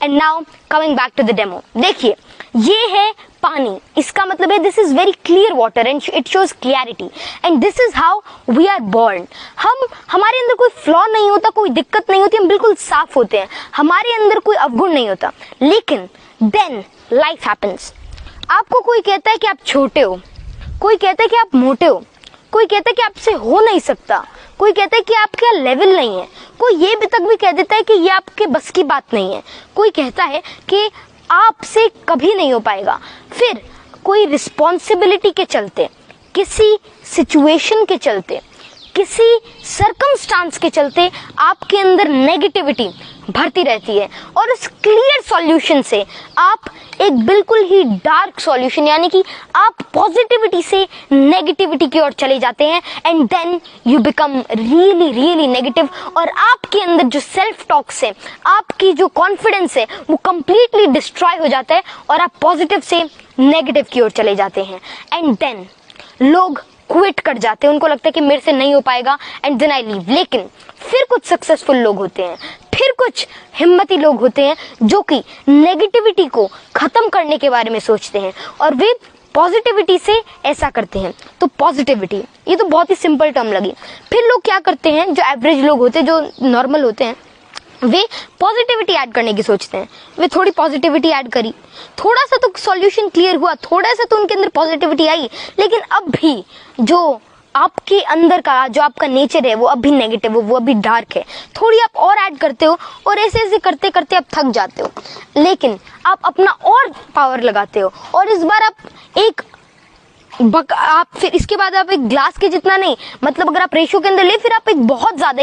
And now coming back to the demo, देखिए ये है पानी, इसका मतलब है this is very clear water and it shows clarity and this is how we are born. हमारे अंदर कोई फ्लॉ नहीं होता, कोई दिक्कत नहीं होती, हम बिल्कुल साफ होते हैं, हमारे अंदर कोई अवगुण नहीं होता। लेकिन देन लाइफ हैपेंस। आपको कोई कहता है कि आप छोटे हो, कोई कहता है कि आप मोटे हो, कोई कहता है कि आपसे हो नहीं सकता, कोई कहता है कि आपका लेवल नहीं है, कोई ये भी तक भी कह देता है कि ये आपके बस की बात नहीं है, कोई कहता है कि आपसे कभी नहीं हो पाएगा। फिर कोई रिस्पॉन्सिबिलिटी के चलते, किसी सिचुएशन के चलते, किसी सर्कमस्टांस के चलते आपके अंदर नेगेटिविटी भरती रहती है और उस क्लियर सॉल्यूशन से आप एक बिल्कुल ही डार्क सॉल्यूशन यानी कि आप पॉजिटिविटी से नेगेटिविटी की ओर चले जाते हैं and then you become really really negative और आपके अंदर जो सेल्फ टॉक्स है, आपकी जो कॉन्फिडेंस है वो कंप्लीटली डिस्ट्रॉय हो जाता है और आप पॉजिटिव से नेगेटिव की ओर चले जाते हैं एंड देन लोग क्विट कर जाते हैं, उनको लगता है कि मेरे से नहीं हो पाएगा एंड देन आई लीव। लेकिन फिर कुछ सक्सेसफुल लोग होते हैं, फिर कुछ हिम्मती लोग होते हैं जो कि नेगेटिविटी को खत्म करने के बारे में सोचते हैं और वे पॉजिटिविटी से ऐसा करते हैं। तो पॉजिटिविटी ये तो बहुत ही सिंपल टर्म लगी। फिर लोग क्या करते हैं, जो एवरेज लोग होते हैं, जो नॉर्मल होते हैं, वे पॉजिटिविटी ऐड करने की सोचते हैं। वे थोड़ी पॉजिटिविटी ऐड करी, थोड़ा सा तो सॉल्यूशन क्लियर हुआ, थोड़ा सा तो उनके अंदर पॉजिटिविटी आई, लेकिन अब भी जो आपके अंदर का जो आपका नेचर है वो अभी नेगेटिव हो, वो अभी डार्क है। थोड़ी आप और ऐड करते हो और ऐसे ऐसे करते करते आप थक जाते हो, लेकिन आप अपना और पावर लगाते हो और इस बार आप फिर इसके बाद आप एक ग्लास के जितना नहीं, मतलब अगर आप रेशो के अंदर ले, फिर आप एक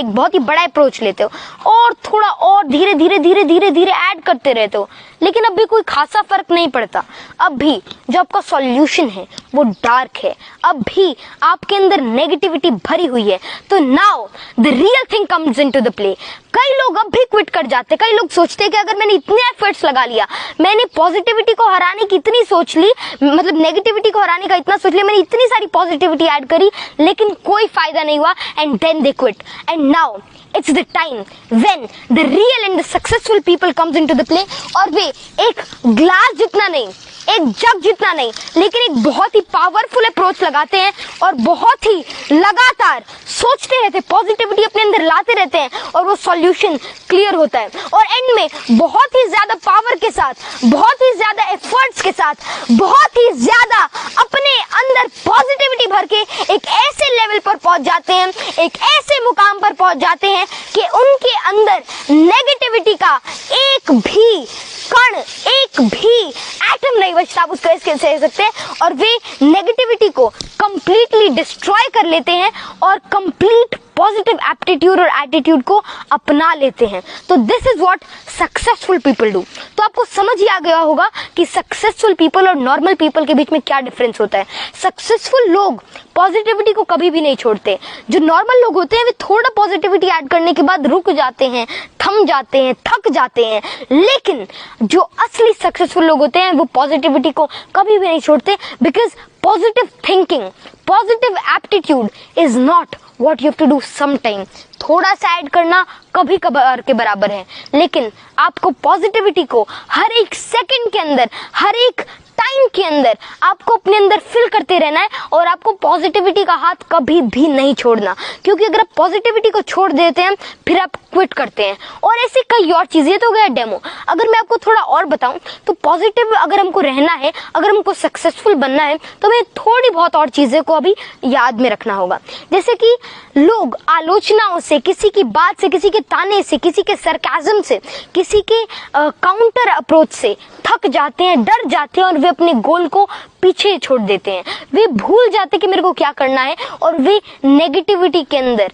बहुत ही बड़ा अप्रोच लेते हो और थोड़ा और धीरे धीरे धीरे धीरे धीरे ऐड करते रहते हो, लेकिन अब भी कोई खासा फर्क नहीं पड़ता। अब भी जो आपका सॉल्यूशन है वो डार्क है, अब भी आपके अंदर नेगेटिविटी भरी हुई है। तो now the real thing comes into the play. कई लोग अब भी क्विट कर जाते, कई लोग सोचते हैं कि अगर मैंने इतने एफर्ट्स लगा लिया, मैंने पॉजिटिविटी को हराने की इतनी सोच ली, मतलब नेगेटिविटी को हराने का इतना सोच लिया, मैंने इतनी सारी पॉजिटिविटी ऐड करी, लेकिन कोई फायदा नहीं हुआ and then they quit. And now it's the time when the real and the successful people comes into the play और वे एक ग्लास जितना नहीं, एक जग जितना नहीं, लेकिन एक बहुत ही पावरफुल अप्रोच लगाते हैं और बहुत ही लगातार सोचते रहते हैं, पॉजिटिविटी अपने अंदर लाते रहते हैं और वो सॉल्यूशन क्लियर होता है और एंड में बहुत ही ज्यादा पावर के साथ, बहुत ही ज्यादा एफर्ट्स के साथ, बहुत ही ज्यादा अपने अंदर पॉजिटिविटी भर के एक ऐसे लेवल पर पहुंच जाते हैं, एक ऐसे मुकाम पर पहुंच जाते हैं कि उनके अंदर नेगेटिविटी का एक भी कण, एक भी एटम नहीं बचता, आप उसको ऐसे कह सकते हैं, और वे नेगेटिविटी को कंप्लीटली डिस्ट्रॉय कर लेते हैं और कंप्लीट पॉजिटिव एप्टीट्यूड और एटीट्यूड को अपना लेते हैं। तो this is what successful people do. तो आपको समझ ही आ गया होगा कि सक्सेसफुल पीपल और नॉर्मल पीपल के बीच में क्या डिफरेंस होता है। सक्सेसफुल लोग पॉजिटिविटी को कभी भी नहीं छोड़ते, जो नॉर्मल लोग होते हैं वे थोड़ा पॉजिटिविटी ऐड करने के बाद रुक जाते हैं, थम जाते हैं, थक जाते हैं, लेकिन जो असली सक्सेसफुल लोग होते हैं वो पॉजिटिविटी को कभी भी नहीं छोड़ते, because positive thinking, positive aptitude is not what you have to do sometime। थोड़ा सा ऐड करना कभी कभार के बराबर है, लेकिन आपको पॉजिटिविटी को हर एक सेकंड के अंदर, हर एक टाइम के अंदर आपको अपने अंदर फिल करते रहना है और आपको पॉजिटिविटी का हाथ कभी भी नहीं छोड़ना, क्योंकि अगर आप पॉजिटिविटी को छोड़ देते हैं फिर आप क्विट करते हैं। और ऐसे कई और चीजें, तो गया डेमो। अगर मैं आपको थोड़ा और बताऊं तो पॉजिटिव अगर हमको रहना है, अगर हमको सक्सेसफुल बनना है, तो हमें थोड़ी बहुत और चीजें को अभी याद में रखना होगा। जैसे कि लोग आलोचनाओं से, किसी की बात से, किसी के ताने से, किसी के सरकाज़म से, किसी के काउंटर अप्रोच से थक जाते हैं, डर जाते हैं और वे अपने गोल को पीछे छोड़ देते हैं। वे भूल जाते हैं कि मेरे को क्या करना है और वे नेगेटिविटी के अंदर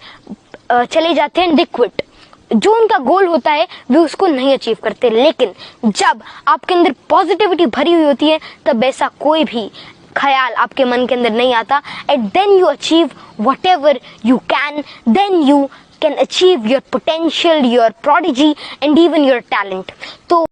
चले जाते हैं, दे क्विट। जो उनका गोल होता है वे उसको नहीं अचीव करते। लेकिन जब आपके अंदर पॉजिटिविटी भरी हुई होती है तब ऐसा कोई भी ख्याल आपके मन के अंदर नहीं आता, and then you achieve whatever you can, then you can achieve your potential, your prodigy and even your talent। तो